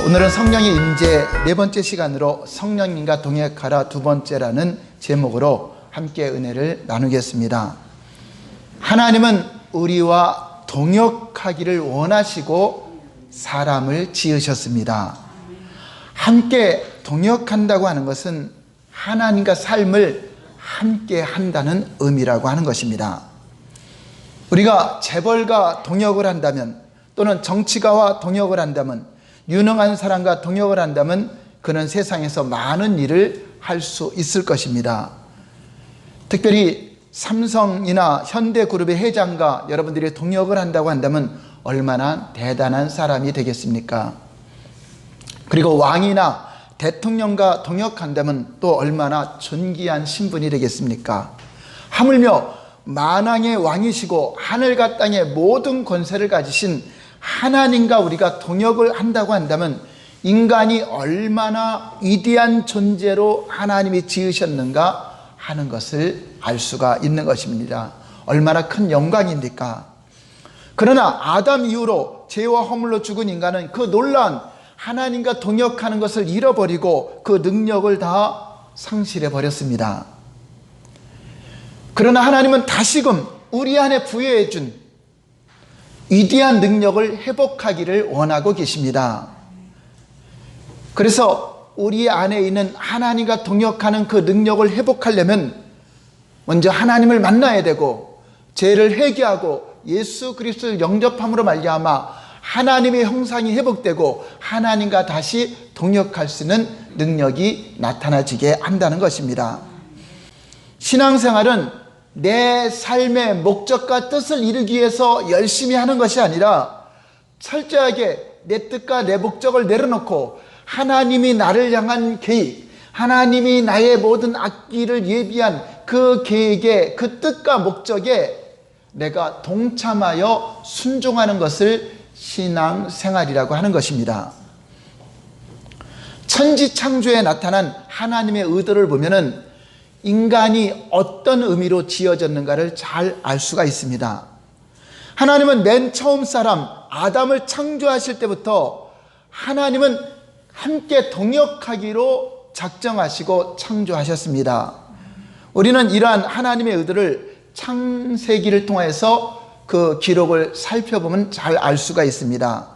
오늘은 성령의 임재 네 번째 시간으로 성령님과 동역하라 두 번째라는 제목으로 함께 은혜를 나누겠습니다. 하나님은 우리와 동역하기를 원하시고 사람을 지으셨습니다. 함께 동역한다고 하는 것은 하나님과 삶을 함께 한다는 의미라고 하는 것입니다. 우리가 재벌과 동역을 한다면, 또는 정치가와 동역을 한다면, 유능한 사람과 동역을 한다면 그는 세상에서 많은 일을 할 수 있을 것입니다. 특별히 삼성이나 현대그룹의 회장과 여러분들이 동역을 한다고 한다면 얼마나 대단한 사람이 되겠습니까? 그리고 왕이나 대통령과 동역한다면 또 얼마나 존귀한 신분이 되겠습니까? 하물며 만왕의 왕이시고 하늘과 땅의 모든 권세를 가지신 하나님과 우리가 동역을 한다고 한다면 인간이 얼마나 위대한 존재로 하나님이 지으셨는가 하는 것을 알 수가 있는 것입니다. 얼마나 큰 영광입니까? 그러나 아담 이후로 죄와 허물로 죽은 인간은 그 놀라운 하나님과 동역하는 것을 잃어버리고 그 능력을 다 상실해 버렸습니다. 그러나 하나님은 다시금 우리 안에 부여해 준 위대한 능력을 회복하기를 원하고 계십니다. 그래서 우리 안에 있는 하나님과 동역하는 그 능력을 회복하려면 먼저 하나님을 만나야 되고 죄를 회개하고 예수 그리스도를 영접함으로 말미암아 하나님의 형상이 회복되고 하나님과 다시 동역할 수 있는 능력이 나타나지게 한다는 것입니다. 신앙생활은 내 삶의 목적과 뜻을 이루기 위해서 열심히 하는 것이 아니라 철저하게 내 뜻과 내 목적을 내려놓고 하나님이 나를 향한 계획, 하나님이 나의 모든 앞길을 예비한 그 계획에, 그 뜻과 목적에 내가 동참하여 순종하는 것을 신앙생활이라고 하는 것입니다. 천지창조에 나타난 하나님의 의도를 보면은 인간이 어떤 의미로 지어졌는가를 잘 알 수가 있습니다. 하나님은 맨 처음 사람 아담을 창조하실 때부터 하나님은 함께 동역하기로 작정하시고 창조하셨습니다. 우리는 이러한 하나님의 의도를 창세기를 통해서 그 기록을 살펴보면 잘 알 수가 있습니다.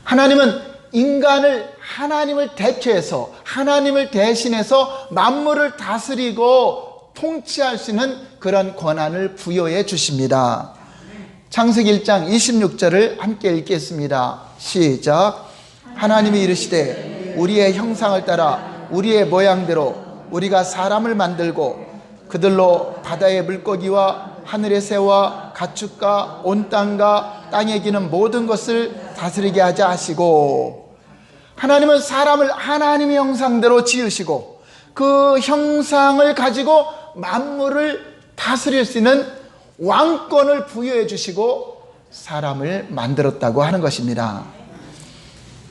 하나님은 인간을 하나님을 대표해서, 하나님을 대신해서 만물을 다스리고 통치할 수 있는 그런 권한을 부여해 주십니다. 창세기 1장 26절을 함께 읽겠습니다. 시작. 하나님이 이르시되 우리의 형상을 따라 우리의 모양대로 우리가 사람을 만들고 그들로 바다의 물고기와 하늘의 새와 가축과 온 땅과 땅에 기는 모든 것을 다스리게 하자 하시고, 하나님은 사람을 하나님의 형상대로 지으시고 그 형상을 가지고 만물을 다스릴 수 있는 왕권을 부여해 주시고 사람을 만들었다고 하는 것입니다.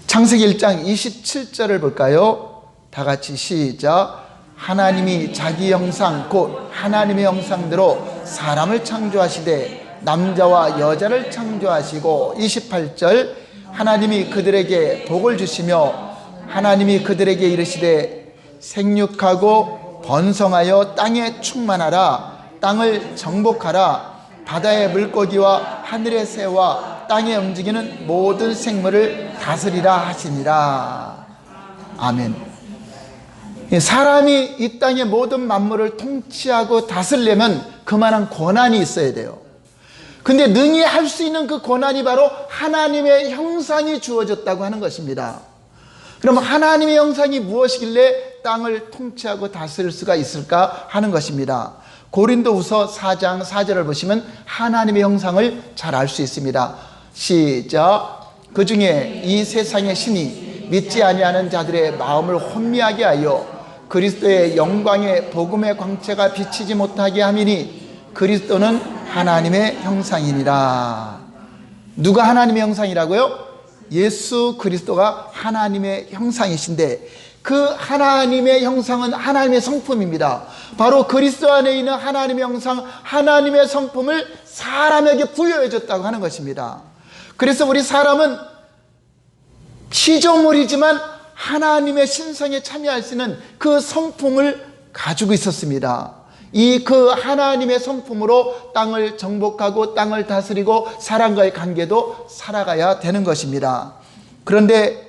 창세기 1장 27절을 볼까요? 다 같이 시작. 하나님이 자기 형상 곧 하나님의 형상대로 사람을 창조하시되 남자와 여자를 창조하시고, 28절 하나님이 그들에게 복을 주시며 하나님이 그들에게 이르시되 생육하고 번성하여 땅에 충만하라, 땅을 정복하라, 바다의 물고기와 하늘의 새와 땅에 움직이는 모든 생물을 다스리라 하시니라. 아멘. 사람이 이 땅의 모든 만물을 통치하고 다스리려면 그만한 권한이 있어야 돼요. 근데 능히 할 수 있는 그 권한이 바로 하나님의 형상이 주어졌다고 하는 것입니다. 그러면 하나님의 형상이 무엇이길래 땅을 통치하고 다스릴 수가 있을까 하는 것입니다. 고린도후서 4장 4절을 보시면 하나님의 형상을 잘 알 수 있습니다. 시작. 그 중에 이 세상의 신이 믿지 아니하는 자들의 마음을 혼미하게 하여 그리스도의 영광의 복음의 광채가 비치지 못하게 함이니 그리스도는 하나님의 형상이니라. 누가 하나님의 형상이라고요? 예수 그리스도가 하나님의 형상이신데 그 하나님의 형상은 하나님의 성품입니다. 바로 그리스도 안에 있는 하나님의 형상, 하나님의 성품을 사람에게 부여해 줬다고 하는 것입니다. 그래서 우리 사람은 피조물이지만 하나님의 신성에 참여할 수 있는 그 성품을 가지고 있었습니다. 그 하나님의 성품으로 땅을 정복하고 땅을 다스리고 사람과의 관계도 살아가야 되는 것입니다. 그런데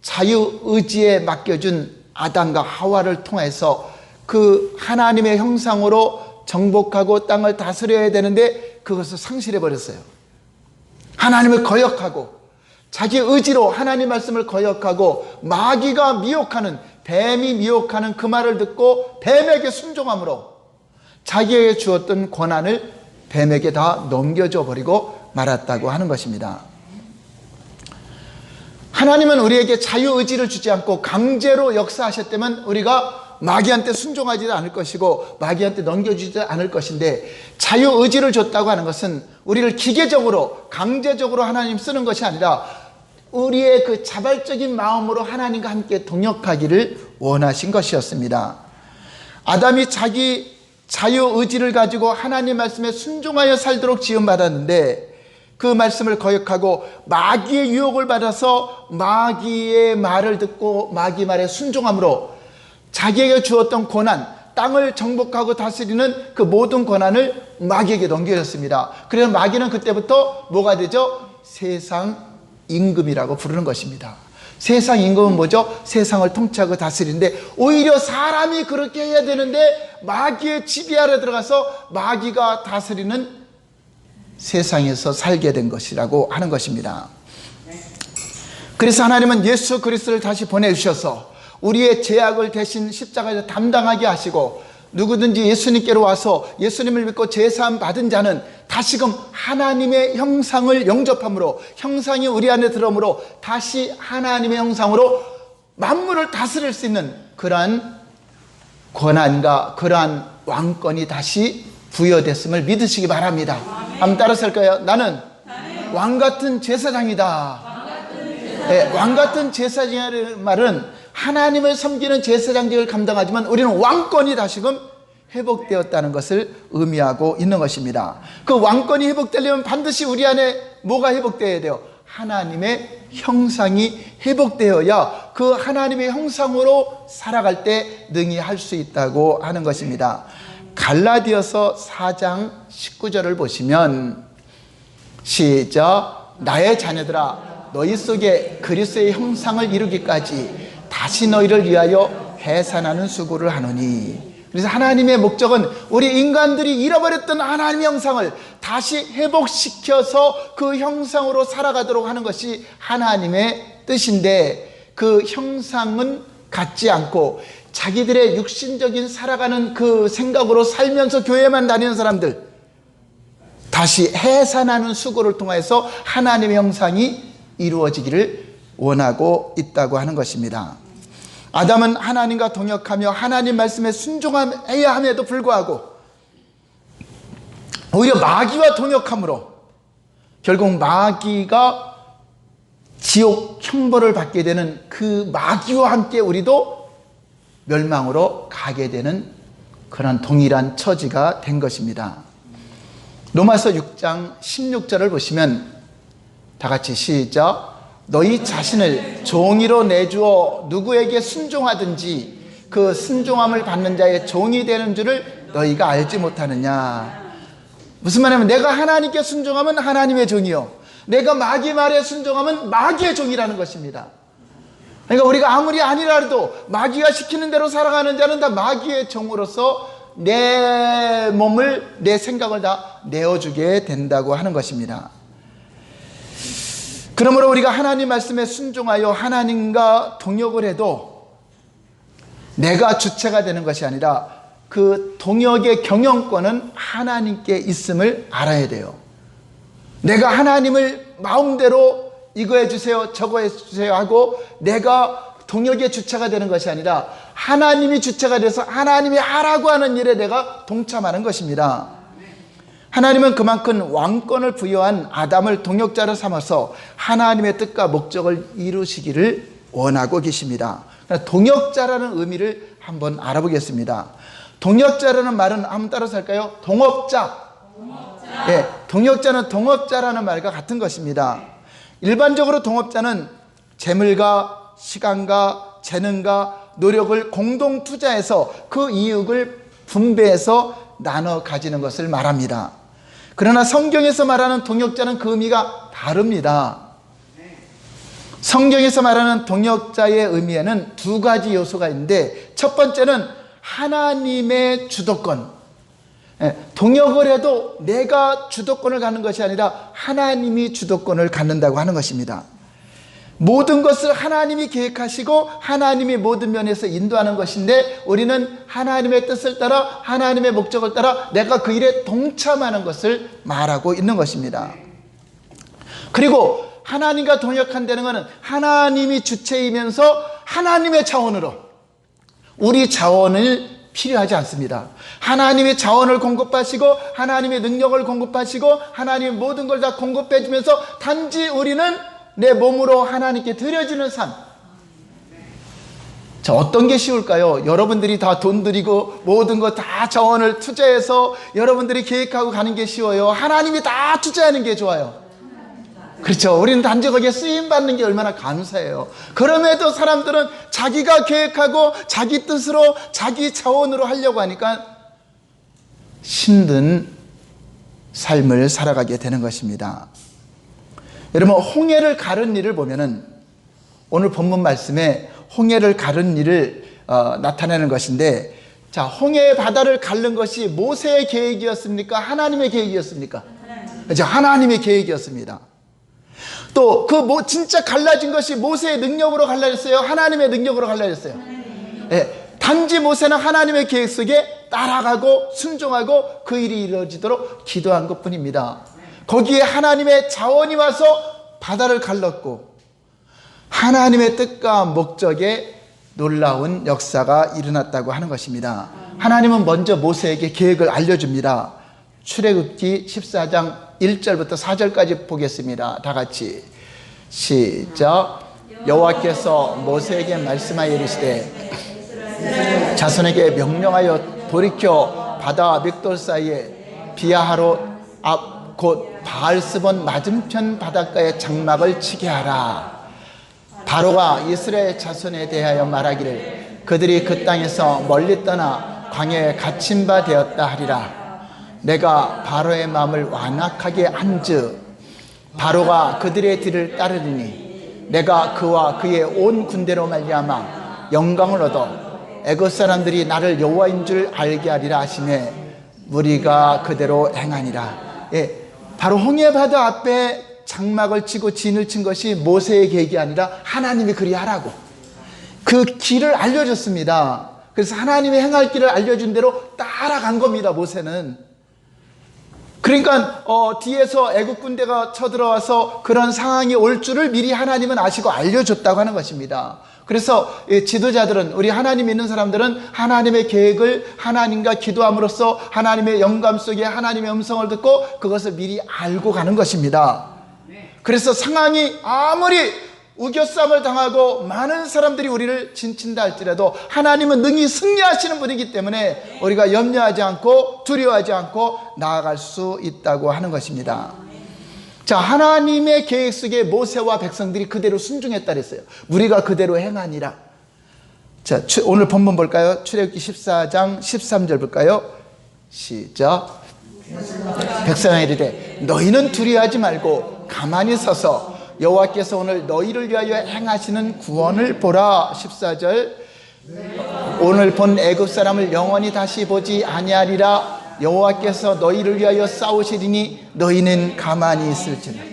자유의지에 맡겨준 아담과 하와를 통해서 그 하나님의 형상으로 정복하고 땅을 다스려야 되는데 그것을 상실해 버렸어요. 하나님을 거역하고 자기 의지로 하나님 말씀을 거역하고 마귀가 미혹하는, 뱀이 미혹하는 그 말을 듣고 뱀에게 순종함으로 자기에게 주었던 권한을 뱀에게 다 넘겨줘 버리고 말았다고 하는 것입니다. 하나님은 우리에게 자유의지를 주지 않고 강제로 역사하셨다면 우리가 마귀한테 순종하지도 않을 것이고 마귀한테 넘겨주지도 않을 것인데, 자유의지를 줬다고 하는 것은 우리를 기계적으로 강제적으로 하나님 쓰는 것이 아니라 우리의 그 자발적인 마음으로 하나님과 함께 동역하기를 원하신 것이었습니다. 아담이 자기 자유의지를 가지고 하나님 말씀에 순종하여 살도록 지음받았는데 그 말씀을 거역하고 마귀의 유혹을 받아서 마귀의 말을 듣고 마귀 말에 순종함으로 자기에게 주었던 권한, 땅을 정복하고 다스리는 그 모든 권한을 마귀에게 넘겨줬습니다. 그래서 마귀는 그때부터 뭐가 되죠? 세상 임금이라고 부르는 것입니다. 세상 임금은 뭐죠? 세상을 통치하고 다스리는데 오히려 사람이 그렇게 해야 되는데 마귀의 지배 아래 들어가서 마귀가 다스리는 세상에서 살게 된 것이라고 하는 것입니다. 그래서 하나님은 예수 그리스도를 다시 보내주셔서 우리의 죄악을 대신 십자가에서 담당하게 하시고 누구든지 예수님께로 와서 예수님을 믿고 죄사함 받은 자는 다시금 하나님의 형상을 영접함으로, 형상이 우리 안에 들어오므로 다시 하나님의 형상으로 만물을 다스릴 수 있는 그러한 권한과 그러한 왕권이 다시 부여됐음을 믿으시기 바랍니다. 한번 따라서 할까요? 나는 왕같은 제사장이다. 네, 왕같은 제사장이라는 말은 하나님을 섬기는 제사장직을 감당하지만 우리는 왕권이 다시금 회복되었다는 것을 의미하고 있는 것입니다. 그 왕권이 회복되려면 반드시 우리 안에 뭐가 회복되어야 돼요? 하나님의 형상이 회복되어야 그 하나님의 형상으로 살아갈 때 능히 할 수 있다고 하는 것입니다. 갈라디아서 4장 19절을 보시면 시작. 나의 자녀들아 너희 속에 그리스도의 형상을 이루기까지 다시 너희를 위하여 해산하는 수고를 하노니. 그래서 하나님의 목적은 우리 인간들이 잃어버렸던 하나님의 형상을 다시 회복시켜서 그 형상으로 살아가도록 하는 것이 하나님의 뜻인데, 그 형상은 갖지 않고 자기들의 육신적인 살아가는 그 생각으로 살면서 교회만 다니는 사람들, 다시 해산하는 수고를 통해서 하나님의 형상이 이루어지기를 원하고 있다고 하는 것입니다. 아담은 하나님과 동역하며 하나님 말씀에 순종해야 함에도 불구하고 오히려 마귀와 동역함으로 결국 마귀가 지옥 형벌을 받게 되는 그 마귀와 함께 우리도 멸망으로 가게 되는 그런 동일한 처지가 된 것입니다. 로마서 6장 16절을 보시면 다 같이 시작. 너희 자신을 종이로 내주어 누구에게 순종하든지 그 순종함을 받는 자의 종이 되는 줄을 너희가 알지 못하느냐. 무슨 말이냐면 내가 하나님께 순종하면 하나님의 종이요, 내가 마귀 말에 순종하면 마귀의 종이라는 것입니다. 그러니까 우리가 아무리 아니라도 마귀가 시키는 대로 살아가는 자는 다 마귀의 종으로서 내 몸을, 내 생각을 다 내어주게 된다고 하는 것입니다. 그러므로 우리가 하나님 말씀에 순종하여 하나님과 동역을 해도 내가 주체가 되는 것이 아니라 그 동역의 경영권은 하나님께 있음을 알아야 돼요. 내가 하나님을 마음대로 이거 해주세요 저거 해주세요 하고 내가 동역의 주체가 되는 것이 아니라 하나님이 주체가 돼서 하나님이 하라고 하는 일에 내가 동참하는 것입니다. 하나님은 그만큼 왕권을 부여한 아담을 동역자로 삼아서 하나님의 뜻과 목적을 이루시기를 원하고 계십니다. 동역자라는 의미를 한번 알아보겠습니다. 동역자라는 말은 한번 따라서 할까요? 동업자. 네, 동역자는 동업자라는 말과 같은 것입니다. 일반적으로 동업자는 재물과 시간과 재능과 노력을 공동 투자해서 그 이익을 분배해서 나눠 가지는 것을 말합니다. 그러나 성경에서 말하는 동역자는 그 의미가 다릅니다. 성경에서 말하는 동역자의 의미에는 두 가지 요소가 있는데, 첫 번째는 하나님의 주도권. 동역을 해도 내가 주도권을 갖는 것이 아니라 하나님이 주도권을 갖는다고 하는 것입니다. 모든 것을 하나님이 계획하시고 하나님이 모든 면에서 인도하는 것인데, 우리는 하나님의 뜻을 따라 하나님의 목적을 따라 내가 그 일에 동참하는 것을 말하고 있는 것입니다. 그리고 하나님과 동역한다는 것은 하나님이 주체이면서 하나님의 자원으로, 우리 자원을 필요하지 않습니다. 하나님의 자원을 공급하시고 하나님의 능력을 공급하시고 하나님의 모든 걸 다 공급해 주면서 단지 우리는 내 몸으로 하나님께 드려지는 삶. 자, 어떤 게 쉬울까요? 여러분들이 다 돈 들이고 모든 거 다 자원을 투자해서 여러분들이 계획하고 가는 게 쉬워요? 하나님이 다 투자하는 게 좋아요? 그렇죠. 우리는 단지 거기에 쓰임받는 게 얼마나 감사해요. 그럼에도 사람들은 자기가 계획하고 자기 뜻으로 자기 자원으로 하려고 하니까 힘든 삶을 살아가게 되는 것입니다. 여러분, 홍해를 가른 일을 보면은 오늘 본문 말씀에 홍해를 가른 일을 나타내는 것인데, 자, 홍해의 바다를 가른 것이 모세의 계획이었습니까? 하나님의 계획이었습니까? 그렇죠. 하나님의 계획이었습니다. 또 진짜 갈라진 것이 모세의 능력으로 갈라졌어요? 하나님의 능력으로 갈라졌어요? 네, 단지 모세는 하나님의 계획 속에 따라가고 순종하고 그 일이 이루어지도록 기도한 것뿐입니다. 거기에 하나님의 자원이 와서 바다를 갈랐고 하나님의 뜻과 목적에 놀라운 역사가 일어났다고 하는 것입니다. 하나님은 먼저 모세에게 계획을 알려줍니다. 출애굽기 14장 1절부터 4절까지 보겠습니다. 다 같이 시작. 여호와께서 모세에게 말씀하여 이르시되 자손에게 명령하여 돌이켜 바다 믹돌 사이에 비아하롯 앞 곧 바알스본 맞은편 바닷가에 장막을 치게 하라. 바로가 이스라엘 자손에 대하여 말하기를 그들이 그 땅에서 멀리 떠나 광야에 갇힌 바 되었다 하리라. 내가 바로의 마음을 완악하게 한즉 바로가 그들의 뒤를 따르리니 내가 그와 그의 온 군대로 말미암아 영광을 얻어 애굽 사람들이 나를 여호와인 줄 알게 하리라 하시매 우리가 그대로 행하니라. 예, 바로 홍해 바다 앞에 장막을 치고 진을 친 것이 모세의 계획이 아니라 하나님이 그리하라고 그 길을 알려줬습니다. 그래서 하나님이 행할 길을 알려준 대로 따라간 겁니다. 모세는. 그러니까 뒤에서 애국 군대가 쳐들어와서 그런 상황이 올 줄을 미리 하나님은 아시고 알려줬다고 하는 것입니다. 그래서 지도자들은, 우리 하나님 믿는 사람들은 하나님의 계획을 하나님과 기도함으로써 하나님의 영감 속에 하나님의 음성을 듣고 그것을 미리 알고 가는 것입니다. 그래서 상황이 아무리 우겨싸움을 당하고 많은 사람들이 우리를 진친다 할지라도 하나님은 능히 승리하시는 분이기 때문에 우리가 염려하지 않고 두려워하지 않고 나아갈 수 있다고 하는 것입니다. 자, 하나님의 계획 속에 모세와 백성들이 그대로 순종했다 그랬어요. 우리가 그대로 행하니라. 자, 오늘 본문 볼까요? 출애굽기 14장 13절 볼까요? 시작. 백성이 이르되 너희는 두려워하지 말고 가만히 서서 여호와께서 오늘 너희를 위하여 행하시는 구원을 보라. 14절. 오늘 본 애굽 사람을 영원히 다시 보지 아니하리라. 여호와께서 너희를 위하여 싸우시리니 너희는 가만히 있을지라.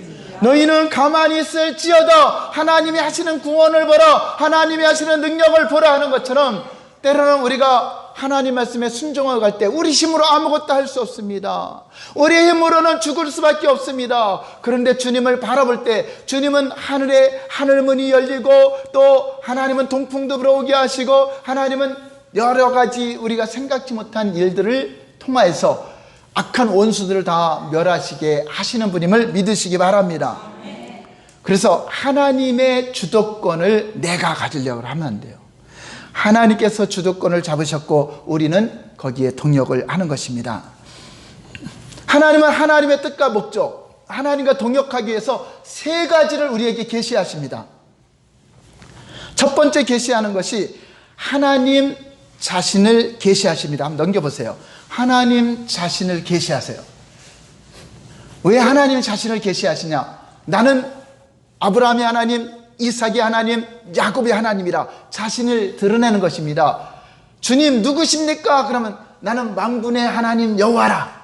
너희는 가만히 있을지어다. 하나님이 하시는 구원을 보라, 하나님이 하시는 능력을 보라 하는 것처럼 때로는 우리가 하나님 말씀에 순종하고 갈 때 우리 힘으로 아무것도 할 수 없습니다. 우리 힘으로는 죽을 수밖에 없습니다. 그런데 주님을 바라볼 때 주님은 하늘에 하늘문이 열리고 또 하나님은 동풍도 불어오게 하시고 하나님은 여러 가지 우리가 생각지 못한 일들을 통하여서 악한 원수들을 다 멸하시게 하시는 분임을 믿으시기 바랍니다. 그래서 하나님의 주도권을 내가 가지려고 하면 안 돼요. 하나님께서 주도권을 잡으셨고 우리는 거기에 동역을 하는 것입니다. 하나님은 하나님의 뜻과 목적, 하나님과 동역하기 위해서 세 가지를 우리에게 계시하십니다. 첫 번째 계시하는 것이 하나님 자신을 계시하십니다. 한번 넘겨보세요. 하나님 자신을 계시하세요. 왜 하나님 자신을 계시하시냐? 나는 아브라함의 하나님, 이삭의 하나님, 야곱의 하나님이라 자신을 드러내는 것입니다. 주님 누구십니까? 그러면 나는 만군의 하나님 여호와라.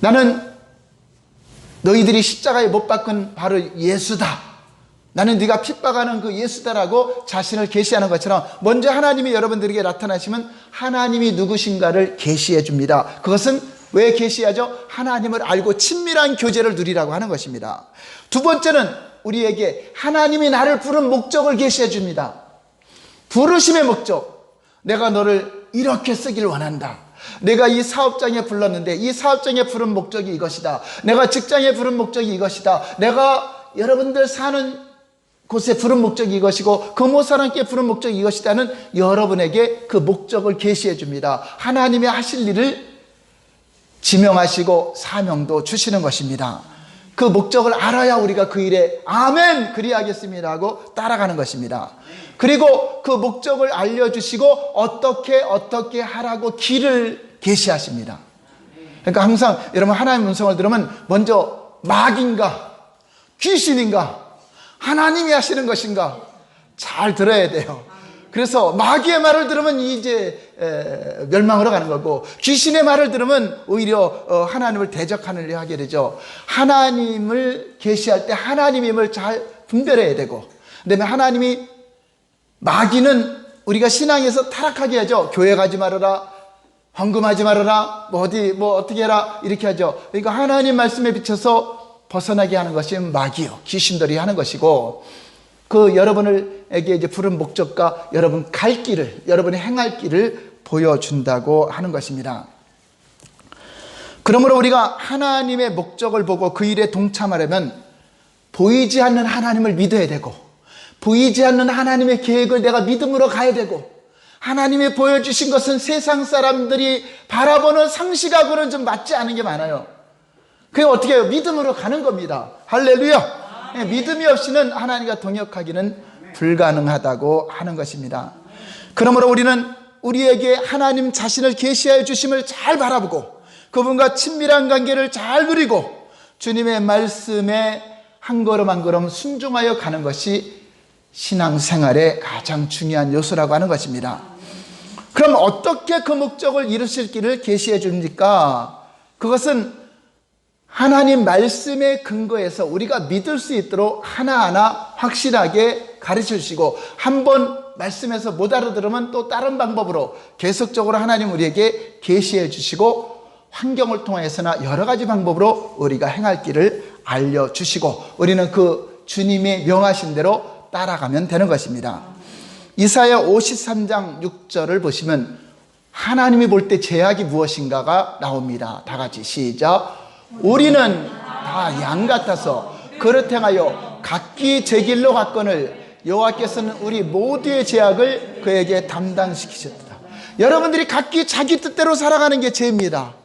나는 너희들이 십자가에 못 박은 바로 예수다. 나는 네가 핍박하는 그 예수다라고 자신을 계시하는 것처럼 먼저 하나님이 여러분들에게 나타나시면 하나님이 누구신가를 계시해 줍니다. 그것은 왜 계시하죠? 하나님을 알고 친밀한 교제를 누리라고 하는 것입니다. 두 번째는 우리에게 하나님이 나를 부른 목적을 계시해 줍니다. 부르심의 목적. 내가 너를 이렇게 쓰길 원한다. 내가 이 사업장에 불렀는데 이 사업장에 부른 목적이 이것이다. 내가 직장에 부른 목적이 이것이다. 내가 여러분들 사는 곳에 부른 목적이 이것이고 그 사람께 부른 목적이 이것이다는 여러분에게 그 목적을 계시해 줍니다. 하나님이 하실 일을 지명하시고 사명도 주시는 것입니다. 그 목적을 알아야 우리가 그 일에 아멘 그리하겠습니다 하고 따라가는 것입니다. 그리고 그 목적을 알려주시고 어떻게 하라고 길을 계시하십니다. 그러니까 항상 여러분 하나님의 음성을 들으면 먼저 막인가 귀신인가 하나님이 하시는 것인가 잘 들어야 돼요. 그래서 마귀의 말을 들으면 이제 멸망으로 가는 거고 귀신의 말을 들으면 오히려 하나님을 대적하는 일을 하게 되죠. 하나님을 계시할 때 하나님임을 잘 분별해야 되고 그다음에 하나님이 마귀는 우리가 신앙에서 타락하게 하죠. 교회 가지 말아라, 헌금하지 말아라, 어떻게 해라 이렇게 하죠. 그러니까 하나님 말씀에 비춰서 벗어나게 하는 것이 마귀요, 귀신들이 하는 것이고 그 여러분에게 이제 부른 목적과 여러분 갈 길을, 여러분이 행할 길을 보여준다고 하는 것입니다. 그러므로 우리가 하나님의 목적을 보고 그 일에 동참하려면 보이지 않는 하나님을 믿어야 되고 보이지 않는 하나님의 계획을 내가 믿음으로 가야 되고 하나님이 보여주신 것은 세상 사람들이 바라보는 상식하고는 좀 맞지 않은 게 많아요. 그게 어떻게 해요? 믿음으로 가는 겁니다. 할렐루야. 믿음이 없이는 하나님과 동역하기는 불가능하다고 하는 것입니다. 그러므로 우리는 우리에게 하나님 자신을 계시하여 주심을 잘 바라보고 그분과 친밀한 관계를 잘 누리고 주님의 말씀에 한 걸음 한 걸음 순종하여 가는 것이 신앙생활의 가장 중요한 요소라고 하는 것입니다. 그럼 어떻게 그 목적을 이루실 길을 계시해 줍니까? 그것은 하나님 말씀의 근거에서 우리가 믿을 수 있도록 하나하나 확실하게 가르쳐 주시고 한번 말씀에서 못 알아들으면 또 다른 방법으로 계속적으로 하나님 우리에게 계시해 주시고 환경을 통해서나 여러 가지 방법으로 우리가 행할 길을 알려주시고 우리는 그 주님이 명하신 대로 따라가면 되는 것입니다. 이사야 53장 6절을 보시면 하나님이 볼 때 제약이 무엇인가가 나옵니다. 다 같이 시작. 우리는 다 양 같아서 그릇 행하여 각기 제 길로 갔거늘 여호와께서는 우리 모두의 죄악을 그에게 담당시키셨다. 여러분들이 각기 자기 뜻대로 살아가는 게 죄입니다.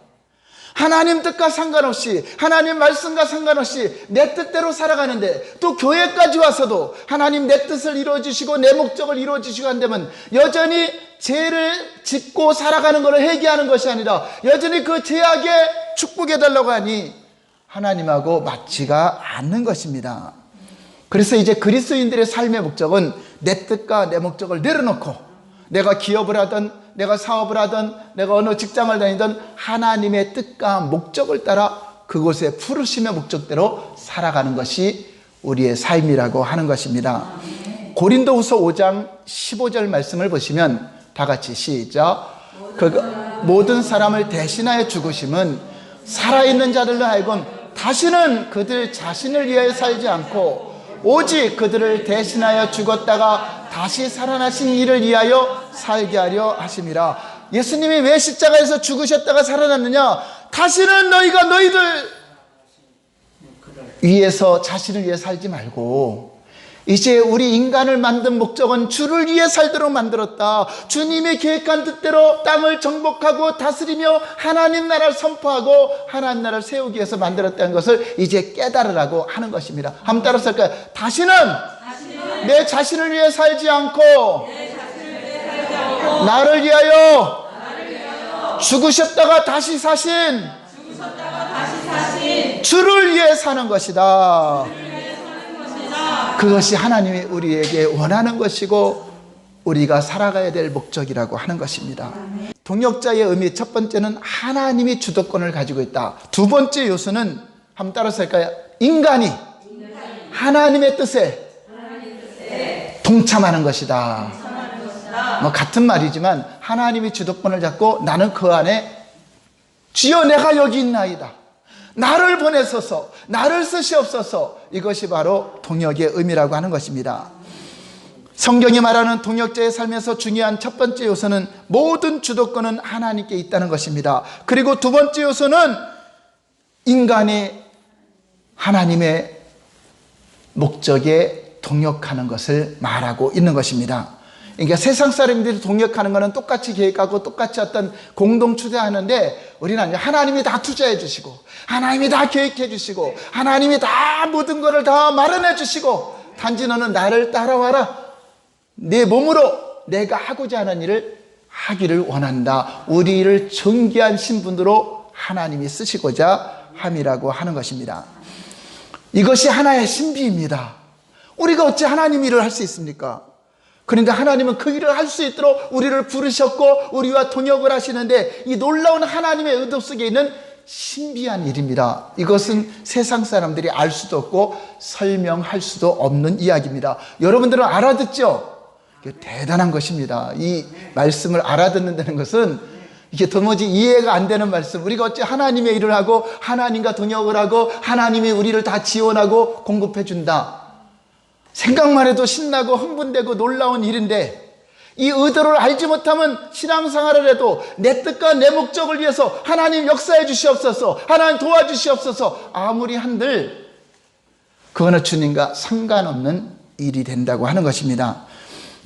하나님 뜻과 상관없이 하나님 말씀과 상관없이 내 뜻대로 살아가는데 또 교회까지 와서도 하나님 내 뜻을 이루어주시고 내 목적을 이루어주시고 한다면 여전히 죄를 짓고 살아가는 것을 회개하는 것이 아니라 여전히 그 죄악에 축복해달라고 하니 하나님하고 맞지가 않는 것입니다. 그래서 이제 그리스도인들의 삶의 목적은 내 뜻과 내 목적을 내려놓고 내가 기업을 하든 내가 사업을 하든 내가 어느 직장을 다니든 하나님의 뜻과 목적을 따라 그곳의 부르심의 목적대로 살아가는 것이 우리의 삶이라고 하는 것입니다. 고린도후서 5장 15절 말씀을 보시면 다 같이 시작. 모든 사람을 대신하여 죽으심은 살아있는 자들로 하여금 다시는 그들 자신을 위하여 살지 않고 오직 그들을 대신하여 죽었다가 다시 살아나신 이를 위하여 살게 하려 하심이라. 예수님이 왜 십자가에서 죽으셨다가 살아났느냐? 다시는 너희가 너희들 위해서 자신을 위해 살지 말고 이제 우리 인간을 만든 목적은 주를 위해 살도록 만들었다. 주님이 계획한 뜻대로 땅을 정복하고 다스리며 하나님 나라를 선포하고 하나님 나라를 세우기 위해서 만들었다는 것을 이제 깨달으라고 하는 것입니다. 한번 따라서 할까요? 다시는 내 자신을 위해 살지 않고 나를 위하여 죽으셨다가 다시 사신 주를 위해 사는 것이다. 그것이 하나님이 우리에게 원하는 것이고 우리가 살아가야 될 목적이라고 하는 것입니다. 동역자의 의미, 첫 번째는 하나님이 주도권을 가지고 있다. 두 번째 요소는 한번 따라서 할까요? 인간이 하나님의 뜻에 동참하는 것이다. 뭐 같은 말이지만 하나님이 주도권을 잡고 나는 그 안에 주여 내가 여기 있나이다. 나를 보내소서, 나를 쓰시옵소서. 이것이 바로 동역의 의미라고 하는 것입니다. 성경이 말하는 동역자의 삶에서 중요한 첫 번째 요소는 모든 주도권은 하나님께 있다는 것입니다. 그리고 두 번째 요소는 인간이 하나님의 목적에 동역하는 것을 말하고 있는 것입니다. 그러니까 세상 사람들이 동역하는 것은 똑같이 계획하고 똑같이 어떤 공동 투자하는데 우리는 하나님이 다 투자해 주시고 하나님이 다 계획해 주시고 하나님이 다 모든 것을 다 마련해 주시고 단지 너는 나를 따라와라. 내 몸으로 내가 하고자 하는 일을 하기를 원한다. 우리를 정결한 신분으로 하나님이 쓰시고자 함이라고 하는 것입니다. 이것이 하나의 신비입니다. 우리가 어찌 하나님 일을 할 수 있습니까? 그러니까 하나님은 그 일을 할 수 있도록 우리를 부르셨고 우리와 동역을 하시는데 이 놀라운 하나님의 의도 속에 있는 신비한 일입니다. 이것은 세상 사람들이 알 수도 없고 설명할 수도 없는 이야기입니다. 여러분들은 알아듣죠? 대단한 것입니다. 이 말씀을 알아듣는다는 것은 이게 도무지 이해가 안 되는 말씀. 우리가 어찌 하나님의 일을 하고 하나님과 동역을 하고 하나님이 우리를 다 지원하고 공급해 준다. 생각만 해도 신나고 흥분되고 놀라운 일인데 이 의도를 알지 못하면 신앙생활을 해도 내 뜻과 내 목적을 위해서 하나님 역사해 주시옵소서, 하나님 도와주시옵소서 아무리 한들 그거는 주님과 상관없는 일이 된다고 하는 것입니다.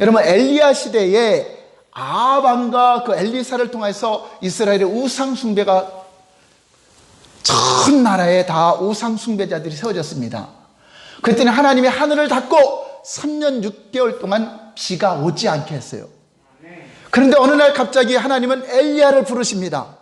여러분, 엘리야 시대에 아합과 그 엘리사를 통해서 이스라엘의 우상 숭배가 전 나라에 다 우상 숭배자들이 세워졌습니다. 그랬더니 하나님이 하늘을 닫고 3년 6개월 동안 비가 오지 않게 했어요. 그런데 어느 날 갑자기 하나님은 엘리야를 부르십니다.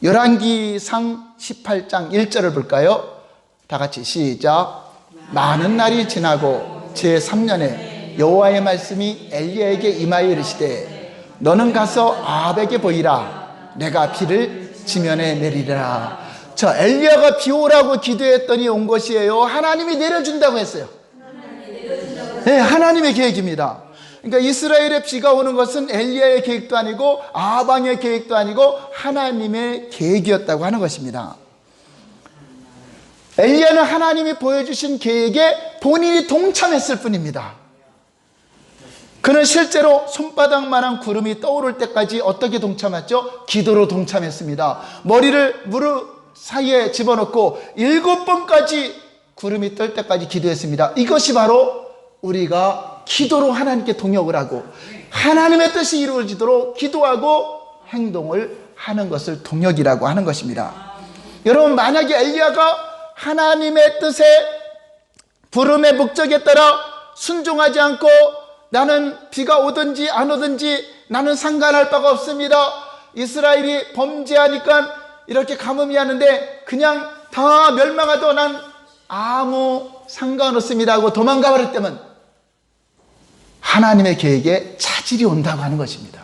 열왕기상 18장 1절을 볼까요? 다 같이 시작. 많은 날이 지나고 제3년에 여호와의 말씀이 엘리야에게 임하여 이르시되 너는 가서 아합에게 보이라. 내가 비를 지면에 내리리라. 자, 엘리야가 비 오라고 기도했더니 온 것이에요. 하나님이 내려준다고 했어요. 네, 하나님의 계획입니다. 그러니까 이스라엘에 비가 오는 것은 엘리야의 계획도 아니고 아합의 계획도 아니고 하나님의 계획이었다고 하는 것입니다. 엘리야는 하나님이 보여주신 계획에 본인이 동참했을 뿐입니다. 그는 실제로 손바닥만한 구름이 떠오를 때까지 어떻게 동참했죠? 기도로 동참했습니다. 머리를 무릎 사이에 집어넣고 7번까지 구름이 뜰 때까지 기도했습니다. 이것이 바로 우리가 기도로 하나님께 동역을 하고 하나님의 뜻이 이루어지도록 기도하고 행동을 하는 것을 동역이라고 하는 것입니다. 여러분, 만약에 엘리야가 하나님의 뜻에 부름의 목적에 따라 순종하지 않고 나는 비가 오든지 안 오든지 나는 상관할 바가 없습니다. 이스라엘이 범죄하니까 이렇게 가뭄이 하는데 그냥 다 멸망하도 난 아무 상관없습니다 하고 도망가 버렸다면 하나님의 계획에 차질이 온다고 하는 것입니다.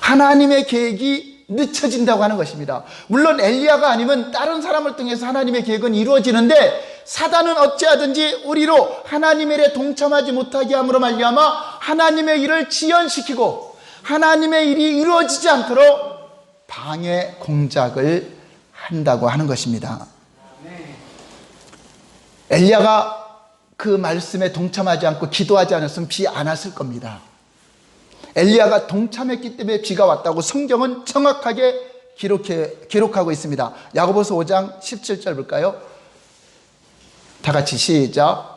하나님의 계획이 늦춰진다고 하는 것입니다. 물론 엘리야가 아니면 다른 사람을 통해서 하나님의 계획은 이루어지는데 사단은 어찌하든지 우리로 하나님의 일에 동참하지 못하게 함으로 말미암아 하나님의 일을 지연시키고 하나님의 일이 이루어지지 않도록 방해 공작을 한다고 하는 것입니다. 엘리야가 그 말씀에 동참하지 않고 기도하지 않았으면 비 안 왔을 겁니다. 엘리야가 동참했기 때문에 비가 왔다고 성경은 정확하게 기록하고 있습니다. 야고보서 5장 17절 볼까요? 다 같이 시작.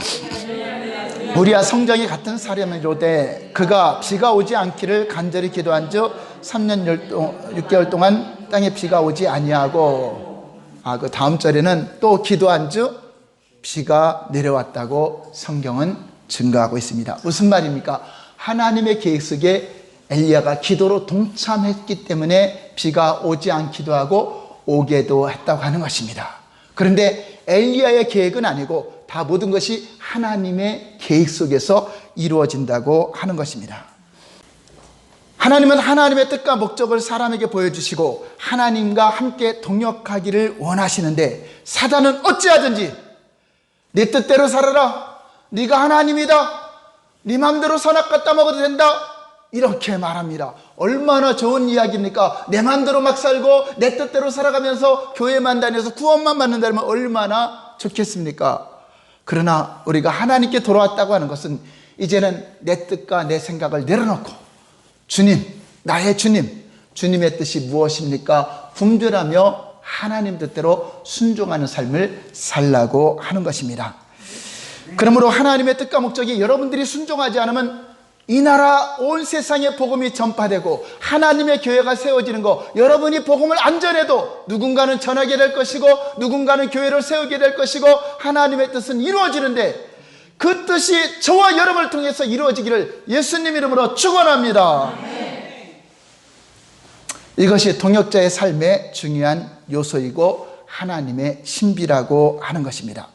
우리와 성정이 같은 사람이로되 그가 비가 오지 않기를 간절히 기도한 즉 3년 6개월 동안 땅에 비가 오지 아니하고 그 다음 절에는 또 기도한 즉 비가 내려왔다고 성경은 증가하고 있습니다. 무슨 말입니까? 하나님의 계획 속에 엘리야가 기도로 동참했기 때문에 비가 오지 않기도 하고 오게도 했다고 하는 것입니다. 그런데 엘리야의 계획은 아니고 다 모든 것이 하나님의 계획 속에서 이루어진다고 하는 것입니다. 하나님은 하나님의 뜻과 목적을 사람에게 보여주시고 하나님과 함께 동역하기를 원하시는데 사단은 어찌하든지 네 뜻대로 살아라, 네가 하나님이다, 네 맘대로 선악 갖다 먹어도 된다, 이렇게 말합니다. 얼마나 좋은 이야기입니까? 내 맘대로 막 살고 내 뜻대로 살아가면서 교회만 다녀서 구원만 받는다면 얼마나 좋겠습니까? 그러나 우리가 하나님께 돌아왔다고 하는 것은 이제는 내 뜻과 내 생각을 내려놓고 주님, 나의 주님, 주님의 뜻이 무엇입니까? 분별하며 하나님 뜻대로 순종하는 삶을 살라고 하는 것입니다. 그러므로 하나님의 뜻과 목적이 여러분들이 순종하지 않으면 이 나라 온 세상에 복음이 전파되고 하나님의 교회가 세워지는 거, 여러분이 복음을 안 전해도 누군가는 전하게 될 것이고 누군가는 교회를 세우게 될 것이고 하나님의 뜻은 이루어지는데 그 뜻이 저와 여러분을 통해서 이루어지기를 예수님 이름으로 축원합니다. 이것이 동역자의 삶의 중요한 요소이고 하나님의 신비라고 하는 것입니다.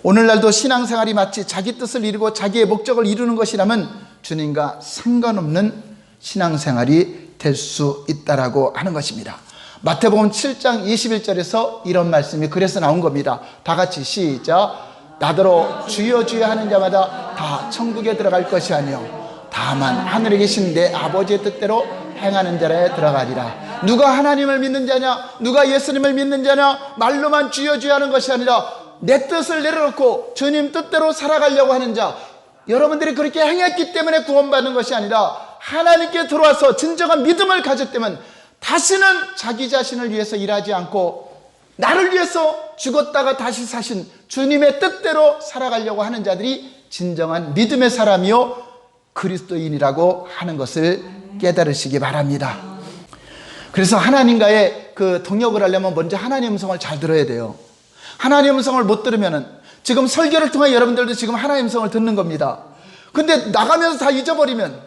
오늘날도 신앙생활이 마치 자기 뜻을 이루고 자기의 목적을 이루는 것이라면 주님과 상관없는 신앙생활이 될 수 있다라고 하는 것입니다. 마태복음 7장 21절에서 이런 말씀이 그래서 나온 겁니다. 다 같이 시작. 나더러 주여 주여 하는 자마다 다 천국에 들어갈 것이 아니요 다만 하늘에 계신 내 아버지의 뜻대로 행하는 자라에 들어가리라. 누가 하나님을 믿는 자냐, 누가 예수님을 믿는 자냐, 말로만 주여 주여 하는 것이 아니라 내 뜻을 내려놓고 주님 뜻대로 살아가려고 하는 자, 여러분들이 그렇게 행했기 때문에 구원받는 것이 아니라 하나님께 들어와서 진정한 믿음을 가졌다면 다시는 자기 자신을 위해서 일하지 않고 나를 위해서 죽었다가 다시 사신 주님의 뜻대로 살아가려고 하는 자들이 진정한 믿음의 사람이요 그리스도인이라고 하는 것을 깨달으시기 바랍니다. 그래서 하나님과의 그 동역을 하려면 먼저 하나님의 음성을 잘 들어야 돼요. 하나님의 음성을 못 들으면은 지금 설교를 통해 여러분들도 지금 하나님의 음성을 듣는 겁니다. 근데 나가면서 다 잊어버리면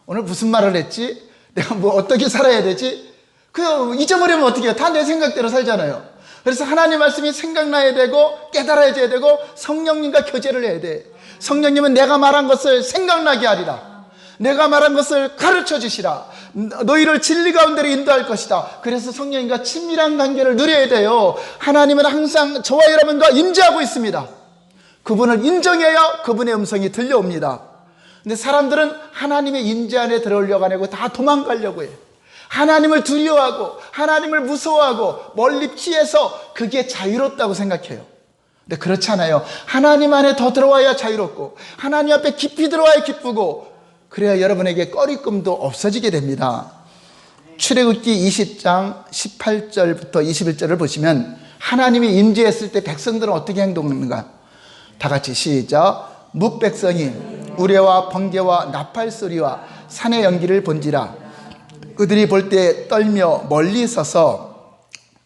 오늘 무슨 말을 했지? 내가 뭐 어떻게 살아야 되지? 그 잊어버리면 어떻게 해요? 다 내 생각대로 살잖아요. 그래서 하나님 말씀이 생각나야 되고 깨달아져야 되고 성령님과 교제를 해야 돼. 성령님은 내가 말한 것을 생각나게 하리라. 내가 말한 것을 가르쳐 주시라. 너희를 진리 가운데로 인도할 것이다. 그래서 성령님과 친밀한 관계를 누려야 돼요. 하나님은 항상 저와 여러분과 임재하고 있습니다. 그분을 인정해야 그분의 음성이 들려옵니다. 근데 사람들은 하나님의 임재 안에 들어오려고 안 하고 다 도망가려고 해요. 하나님을 두려워하고 하나님을 무서워하고 멀리 피해서 그게 자유롭다고 생각해요. 근데 그렇지 않아요. 하나님 안에 더 들어와야 자유롭고 하나님 앞에 깊이 들어와야 기쁘고 그래야 여러분에게 꺼리낌도 없어지게 됩니다. 출애굽기 20장 18절부터 21절을 보시면 하나님이 임재했을 때 백성들은 어떻게 행동하는가? 다 같이 시작. 뭇백성이 우레와 번개와 나팔 소리와 산의 연기를 본지라 그들이 볼 때 떨며 멀리 서서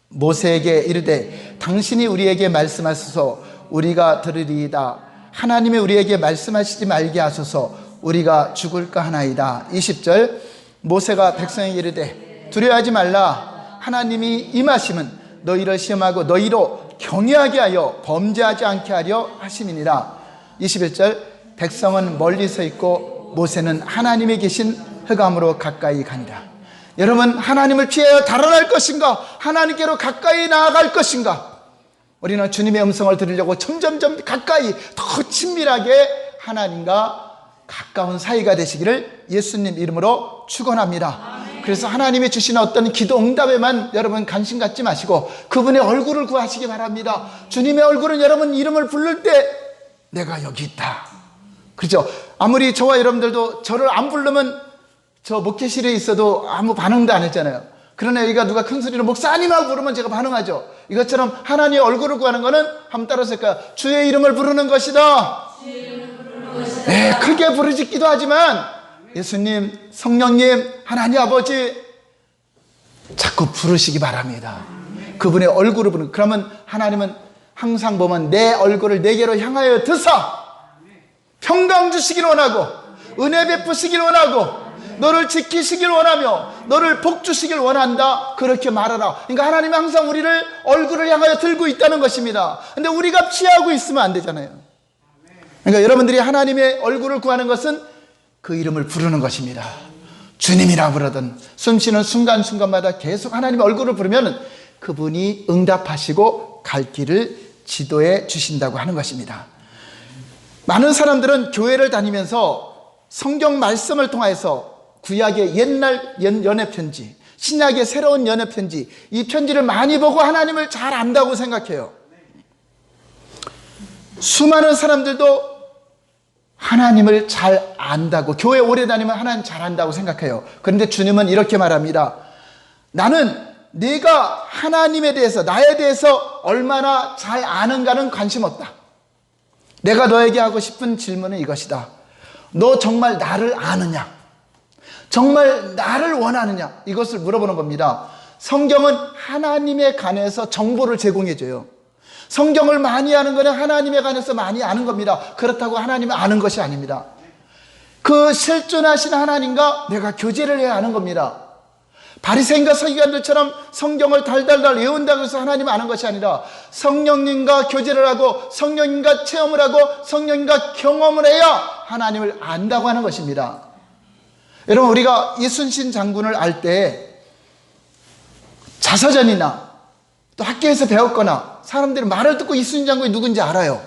모세에게 이르되 당신이 우리에게 말씀하소서 우리가 들으리이다. 하나님이 우리에게 말씀하시지 말게 하소서 우리가 죽을까 하나이다. 20절 모세가 백성에게 이르되 두려워하지 말라. 하나님이 임하심은 너희를 시험하고 너희로 경외하게 하여 범죄하지 않게 하려 하심이니라. 21절 백성은 멀리 서 있고 모세는 하나님이 계신 흑암으로 가까이 가니라. 여러분 하나님을 피하여 달아날 것인가? 하나님께로 가까이 나아갈 것인가? 우리는 주님의 음성을 들으려고 점점점 가까이 더 친밀하게 하나님과 가까운 사이가 되시기를 예수님 이름으로 축원합니다. 그래서 하나님이 주시는 어떤 기도 응답에만 여러분 관심 갖지 마시고 그분의 얼굴을 구하시기 바랍니다. 주님의 얼굴은 여러분 이름을 부를 때 내가 여기 있다. 그렇죠? 아무리 저와 여러분들도 저를 안 부르면 저 목회실에 있어도 아무 반응도 안 했잖아요. 그러나 여기가 누가 큰 소리로 목사님하고 부르면 제가 반응하죠. 이것처럼 하나님의 얼굴을 구하는 거는 한번 따라서 할까요? 주의 이름을 부르는 것이다. 네, 크게 부르짖기도 하지만 예수님, 성령님, 하나님 아버지 자꾸 부르시기 바랍니다. 그분의 얼굴을 부르는. 그러면 하나님은 항상 보면 내 얼굴을 내게로 향하여 드사 평강 주시길 원하고 은혜 베푸시길 원하고 너를 지키시길 원하며 너를 복 주시길 원한다, 그렇게 말하라. 그러니까 하나님은 항상 우리를 얼굴을 향하여 들고 있다는 것입니다. 근데 우리가 피하고 있으면 안 되잖아요. 그러니까 여러분들이 하나님의 얼굴을 구하는 것은 그 이름을 부르는 것입니다. 주님이라 부르든 숨쉬는 순간순간마다 계속 하나님의 얼굴을 부르면 그분이 응답하시고 갈 길을 지도해 주신다고 하는 것입니다. 많은 사람들은 교회를 다니면서 성경 말씀을 통해서 구약의 옛날 연애편지, 신약의 새로운 연애편지, 이 편지를 많이 보고 하나님을 잘 안다고 생각해요. 수많은 사람들도 하나님을 잘 안다고, 교회 오래 다니면 하나님 잘 안다고 생각해요. 그런데 주님은 이렇게 말합니다. 나는 네가 하나님에 대해서, 나에 대해서 얼마나 잘 아는가는 관심 없다. 내가 너에게 하고 싶은 질문은 이것이다. 너 정말 나를 아느냐? 정말 나를 원하느냐? 이것을 물어보는 겁니다. 성경은 하나님에 관해서 정보를 제공해 줘요. 성경을 많이 아는 것은 하나님에 관해서 많이 아는 겁니다. 그렇다고 하나님을 아는 것이 아닙니다. 그 실존하신 하나님과 내가 교제를 해야 하는 겁니다. 바리새인과 서기관들처럼 성경을 달달달 외운다고 해서 하나님을 아는 것이 아니라 성령님과 교제를 하고 성령님과 체험을 하고 성령님과 경험을 해야 하나님을 안다고 하는 것입니다. 여러분, 우리가 이순신 장군을 알 때 자서전이나 또 학교에서 배웠거나 사람들이 말을 듣고 이순신 장군이 누군지 알아요.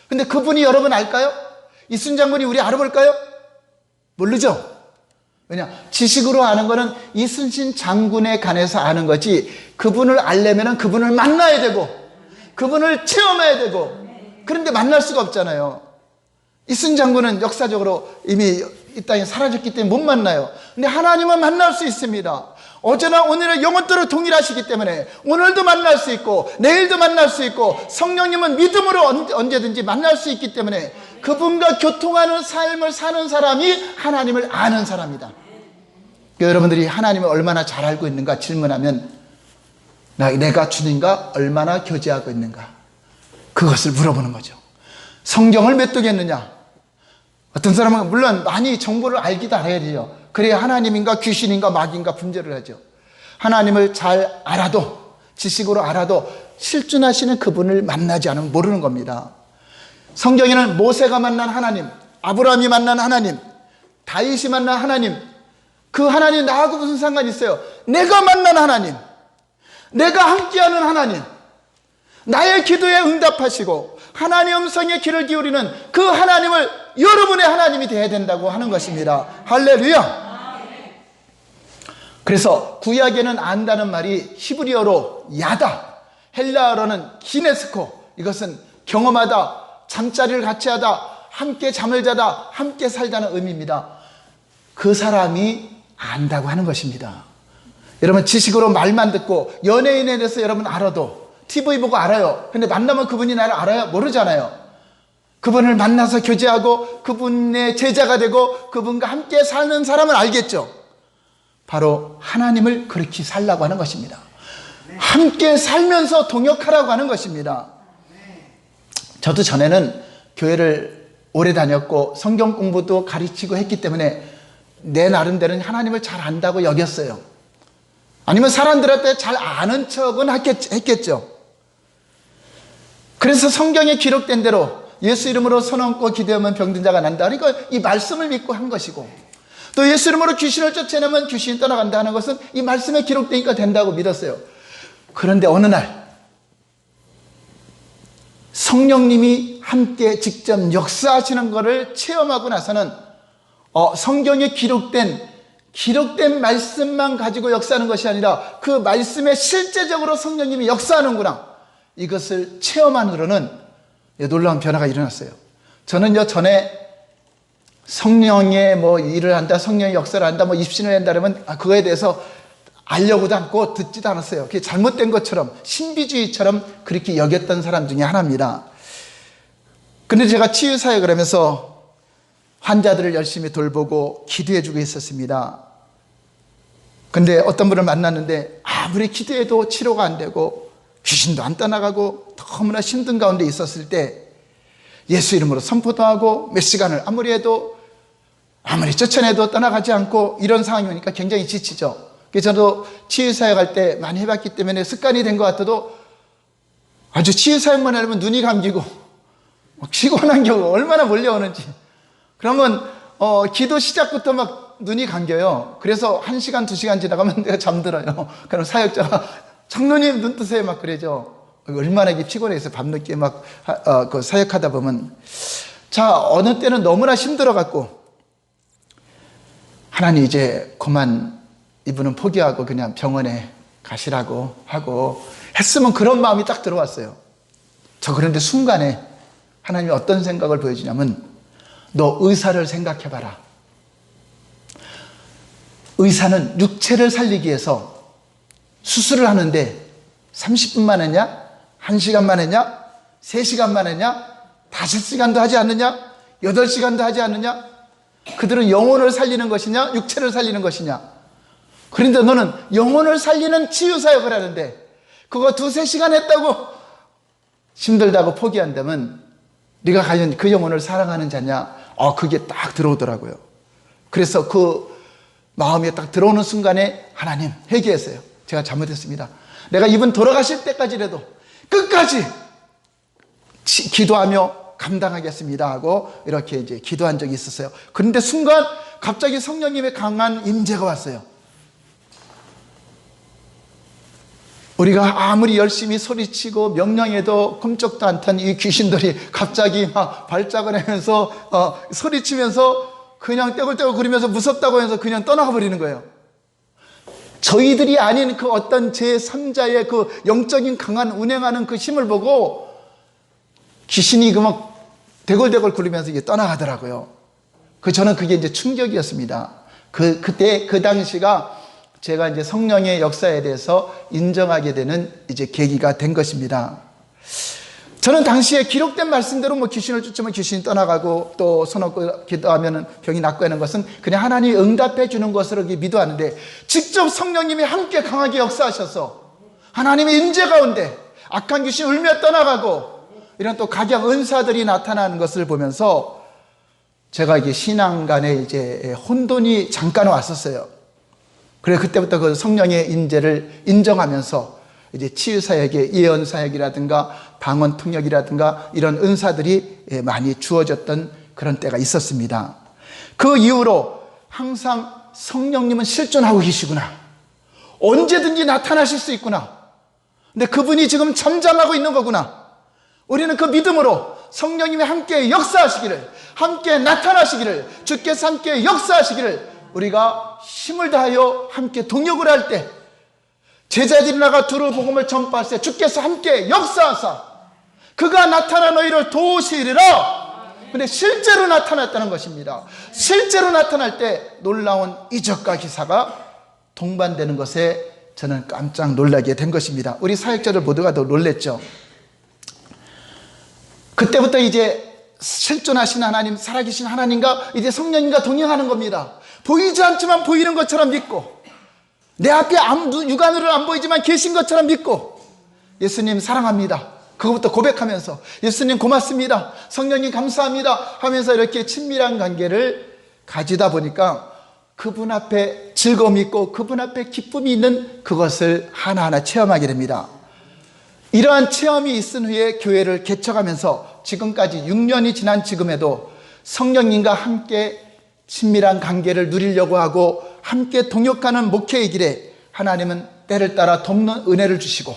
근데 그분이 여러분 알까요? 이순신 장군이 우리 알아볼까요? 모르죠. 왜냐? 지식으로 아는 거는 이순신 장군에 관해서 아는 거지, 그분을 알려면 그분을 만나야 되고 그분을 체험해야 되고, 그런데 만날 수가 없잖아요. 이순신 장군은 역사적으로 이미 이 땅에 사라졌기 때문에 못 만나요. 근데 하나님은 만날 수 있습니다. 어제나 오늘의 영원토록 동일하시기 때문에 오늘도 만날 수 있고 내일도 만날 수 있고 성령님은 믿음으로 언제든지 만날 수 있기 때문에 그분과 교통하는 삶을 사는 사람이 하나님을 아는 사람이다. 여러분들이 하나님을 얼마나 잘 알고 있는가 질문하면 내가 주님과 얼마나 교제하고 있는가, 그것을 물어보는 거죠. 성경을 몇 독했느냐? 어떤 사람은 물론 많이 정보를 알기도 알아야 돼요. 그래야 하나님인가 귀신인가 마귀인가 분별을 하죠. 하나님을 잘 알아도, 지식으로 알아도 실존하시는 그분을 만나지 않으면 모르는 겁니다. 성경에는 모세가 만난 하나님, 아브라함이 만난 하나님, 다윗이 만난 하나님, 그 하나님 나하고 무슨 상관이 있어요? 내가 만난 하나님, 내가 함께하는 하나님, 나의 기도에 응답하시고 하나님의 음성에 귀를 기울이는 그 하나님을 여러분의 하나님이 되어야 된다고 하는 것입니다. 할렐루야. 그래서 구약에는 안다는 말이 히브리어로 야다, 헬라어로는 기네스코, 이것은 경험하다, 잠자리를 같이 하다, 함께 잠을 자다, 함께 살다는 의미입니다. 그 사람이 안다고 하는 것입니다. 여러분, 지식으로 말만 듣고 연예인에 대해서 여러분 알아도, TV 보고 알아요. 근데 만나면 그분이 나를 알아요? 모르잖아요. 그분을 만나서 교제하고 그분의 제자가 되고 그분과 함께 사는 사람은 알겠죠. 바로 하나님을 그렇게 살라고 하는 것입니다. 함께 살면서 동역하라고 하는 것입니다. 저도 전에는 교회를 오래 다녔고 성경 공부도 가르치고 했기 때문에 내 나름대로는 하나님을 잘 안다고 여겼어요. 아니면 사람들한테 잘 아는 척은 했겠죠. 그래서 성경에 기록된 대로 예수 이름으로 손 얹고 기도하면 병든 자가 난다. 그러니까 이 말씀을 믿고 한 것이고, 또 예수 이름으로 귀신을 쫓아내면 귀신이 떠나간다 하는 것은 이 말씀에 기록되니까 된다고 믿었어요. 그런데 어느 날 성령님이 함께 직접 역사하시는 것을 체험하고 나서는 성경에 기록된 말씀만 가지고 역사하는 것이 아니라 그 말씀에 실제적으로 성령님이 역사하는구나, 이것을 체험하는으로는 놀라운 변화가 일어났어요. 저는요, 전에 성령의 일을 한다, 성령의 역사를 한다, 입신을 한다 그러면 그거에 대해서 알려고도 않고 듣지도 않았어요. 그게 잘못된 것처럼, 신비주의처럼 그렇게 여겼던 사람 중에 하나입니다. 근데 제가 치유사역을 하면서 환자들을 열심히 돌보고 기도해주고 있었습니다. 근데 어떤 분을 만났는데 아무리 기도해도 치료가 안 되고 귀신도 안 떠나가고 너무나 힘든 가운데 있었을 때 예수 이름으로 선포도 하고 몇 시간을 아무리 쫓아내도 떠나가지 않고 이런 상황이 오니까 굉장히 지치죠. 그래서 저도 치유사역할 때 많이 해봤기 때문에 습관이 된 것 같아도 아주 치유사역만 하려면 눈이 감기고 막 피곤한 경우 얼마나 몰려오는지. 그러면 기도 시작부터 막 눈이 감겨요. 그래서 1시간, 2시간 지나가면 내가 잠들어요. 그럼 사역자가 장로님 눈 뜨세요 막 그러죠. 얼마나 이게 피곤해서 밤늦게 막 그 사역하다 보면, 자, 어느 때는 너무나 힘들어갖고 하나님 이제 그만 이분은 포기하고 그냥 병원에 가시라고 하고 했으면 그런 마음이 딱 들어왔어요. 그런데 순간에 하나님이 어떤 생각을 보여주냐면, 너 의사를 생각해봐라. 의사는 육체를 살리기 위해서 수술을 하는데 30분만 했냐? 1시간만 했냐? 3시간만 했냐? 5시간도 하지 않느냐? 8시간도 하지 않느냐? 그들은 영혼을 살리는 것이냐? 육체를 살리는 것이냐? 그런데 너는 영혼을 살리는 치유사역을 하는데 그거 2-3시간 했다고 힘들다고 포기한다면 네가 과연 그 영혼을 사랑하는 자냐? 그게 딱 들어오더라고요. 그래서 그 마음에 딱 들어오는 순간에 하나님 회개했어요. 제가 잘못했습니다. 내가 이분 돌아가실 때까지라도 끝까지 기도하며 감당하겠습니다 하고 이렇게 이제 기도한 적이 있었어요. 그런데 순간 갑자기 성령님의 강한 임재가 왔어요. 우리가 아무리 열심히 소리치고 명령해도 꼼짝도 않던 이 귀신들이 갑자기 막 발작을 하면서 소리치면서 그냥 떼굴떼굴 거리면서 무섭다고 해서 그냥 떠나가 버리는 거예요. 저희들이 아닌 그 어떤 제3자의 그 영적인 강한 운행하는 그 힘을 보고 귀신이 그 막 대굴대굴 굴리면서 이게 떠나가더라고요. 저는 그게 이제 충격이었습니다. 그때 그 당시가 제가 이제 성령의 역사에 대해서 인정하게 되는 이제 계기가 된 것입니다. 저는 당시에 기록된 말씀대로 귀신을 쫓으면 귀신이 떠나가고 또 손 얹고 기도하면 병이 낫고 하는 것은 그냥 하나님이 응답해 주는 것으로 믿어왔는데, 직접 성령님이 함께 강하게 역사하셔서 하나님의 임재 가운데 악한 귀신 울며 떠나가고 이런 또 각양 은사들이 나타나는 것을 보면서 제가 이게 신앙 간에 이제 혼돈이 잠깐 왔었어요. 그래 그때부터 그 성령의 임재를 인정하면서 이제 치유사역의 예언사역이라든가 방언 통역이라든가 이런 은사들이 많이 주어졌던 그런 때가 있었습니다. 그 이후로 항상 성령님은 실존하고 계시구나, 언제든지 나타나실 수 있구나, 근데 그분이 지금 잠잠하고 있는 거구나, 우리는 그 믿음으로 성령님이 함께 역사하시기를, 함께 나타나시기를, 주께서 함께 역사하시기를 우리가 힘을 다하여 함께 동역을 할 때, 제자들이 나가 두루 복음을 전파할 때 주께서 함께 역사하사 그가 나타나 너희를 도우시리라. 근데 실제로 나타났다는 것입니다. 실제로 나타날 때 놀라운 이적과 기사가 동반되는 것에 저는 깜짝 놀라게 된 것입니다. 우리 사역자들 모두가 더 놀랬죠. 그때부터 이제 실존하신 하나님, 살아계신 하나님과 이제 성령님과 동행하는 겁니다. 보이지 않지만 보이는 것처럼 믿고, 내 앞에 육안으로는 안 보이지만 계신 것처럼 믿고, 예수님 사랑합니다 그것부터 고백하면서, 예수님 고맙습니다, 성령님 감사합니다 하면서 이렇게 친밀한 관계를 가지다 보니까 그분 앞에 즐거움이 있고 그분 앞에 기쁨이 있는 그것을 하나하나 체험하게 됩니다. 이러한 체험이 있은 후에 교회를 개척하면서 지금까지 6년이 지난 지금에도 성령님과 함께 친밀한 관계를 누리려고 하고 함께 동역하는 목회의 길에 하나님은 때를 따라 돕는 은혜를 주시고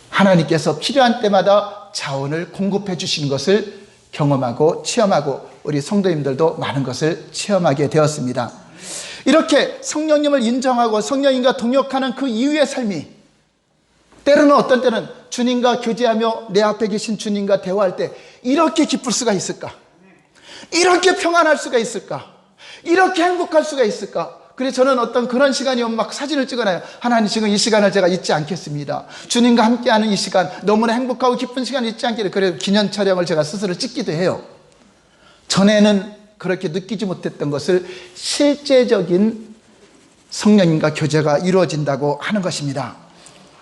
하나님께서 필요한 때마다 자원을 공급해 주시는 것을 경험하고 체험하고 우리 성도님들도 많은 것을 체험하게 되었습니다. 이렇게 성령님을 인정하고 성령님과 동역하는 그 이후의 삶이, 때로는 어떤 때는 주님과 교제하며 내 앞에 계신 주님과 대화할 때 이렇게 기쁠 수가 있을까? 이렇게 평안할 수가 있을까? 이렇게 행복할 수가 있을까? 그래서 저는 어떤 그런 시간이 오면 막 사진을 찍어놔요. 하나님 지금 이 시간을 제가 잊지 않겠습니다. 주님과 함께하는 이 시간 너무나 행복하고 기쁜 시간을 잊지 않기를, 그래서 기념 촬영을 제가 스스로 찍기도 해요. 전에는 그렇게 느끼지 못했던 것을 실제적인 성령님과 교제가 이루어진다고 하는 것입니다.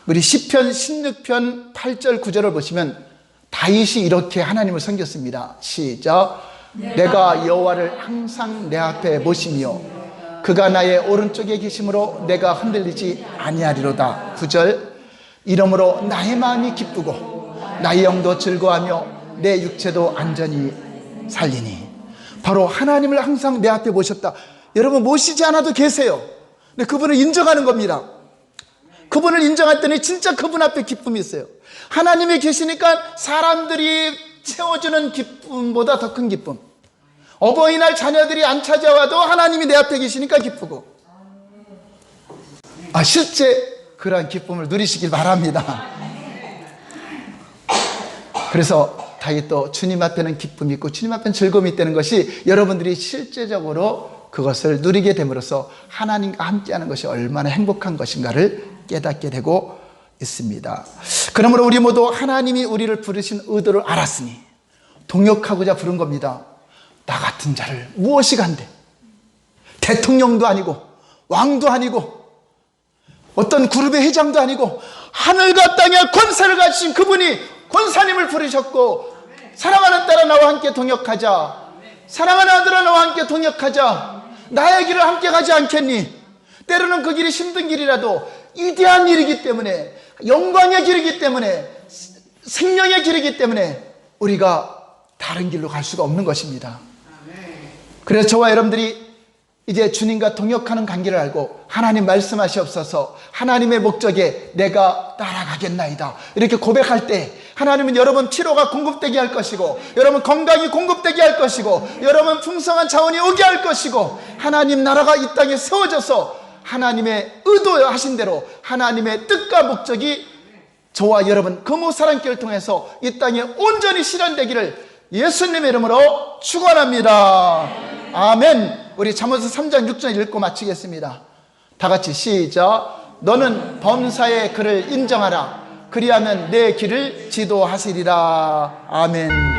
우리 시편 16편 8절 9절을 보시면 다윗이 이렇게 하나님을 섬겼습니다. 시작. 내가 여호와를 항상 내 앞에 모시며 그가 나의 오른쪽에 계심으로 내가 흔들리지 아니하리로다. 9절. 이러므로 나의 마음이 기쁘고 나의 영도 즐거워하며 내 육체도 안전히 살리니. 바로 하나님을 항상 내 앞에 모셨다. 여러분, 모시지 않아도 계세요. 근데 그분을 인정하는 겁니다. 그분을 인정했더니 진짜 그분 앞에 기쁨이 있어요. 하나님이 계시니까 사람들이 채워주는 기쁨보다 더 큰 기쁨. 어버이날 자녀들이 안 찾아와도 하나님이 내 앞에 계시니까 기쁘고. 실제 그러한 기쁨을 누리시길 바랍니다. 그래서 다윗도 주님 앞에는 기쁨이 있고 주님 앞에는 즐거움이 있다는 것이 여러분들이 실제적으로 그것을 누리게 됨으로써 하나님과 함께하는 것이 얼마나 행복한 것인가를 깨닫게 되고 있습니다. 그러므로 우리 모두 하나님이 우리를 부르신 의도를 알았으니 동역하고자 부른 겁니다. 나 같은 자를 무엇이 간대? 대통령도 아니고 왕도 아니고 어떤 그룹의 회장도 아니고 하늘과 땅에 권세를 가지신 그분이 권사님을 부르셨고, 사랑하는 딸아 나와 함께 동역하자, 사랑하는 아들아 나와 함께 동역하자, 나의 길을 함께 가지 않겠니? 때로는 그 길이 힘든 길이라도 위대한 일이기 때문에, 영광의 길이기 때문에, 생명의 길이기 때문에 우리가 다른 길로 갈 수가 없는 것입니다. 그래서 저와 여러분들이 이제 주님과 동역하는 관계를 알고 하나님 말씀하시옵소서, 하나님의 목적에 내가 따라가겠나이다 이렇게 고백할 때 하나님은 여러분 피로가 공급되게 할 것이고, 여러분 건강이 공급되게 할 것이고, 여러분 풍성한 자원이 오게 할 것이고, 하나님 나라가 이 땅에 세워져서 하나님의 의도하신 대로 하나님의 뜻과 목적이 저와 여러분 금호사랑교회를 통해서 이 땅에 온전히 실현되기를 예수님의 이름으로 축원합니다. 아멘. 우리 잠언서 3장 6절 읽고 마치겠습니다. 다 같이 시작. 너는 범사의 그를 인정하라. 그리하면 내 길을 지도하시리라. 아멘.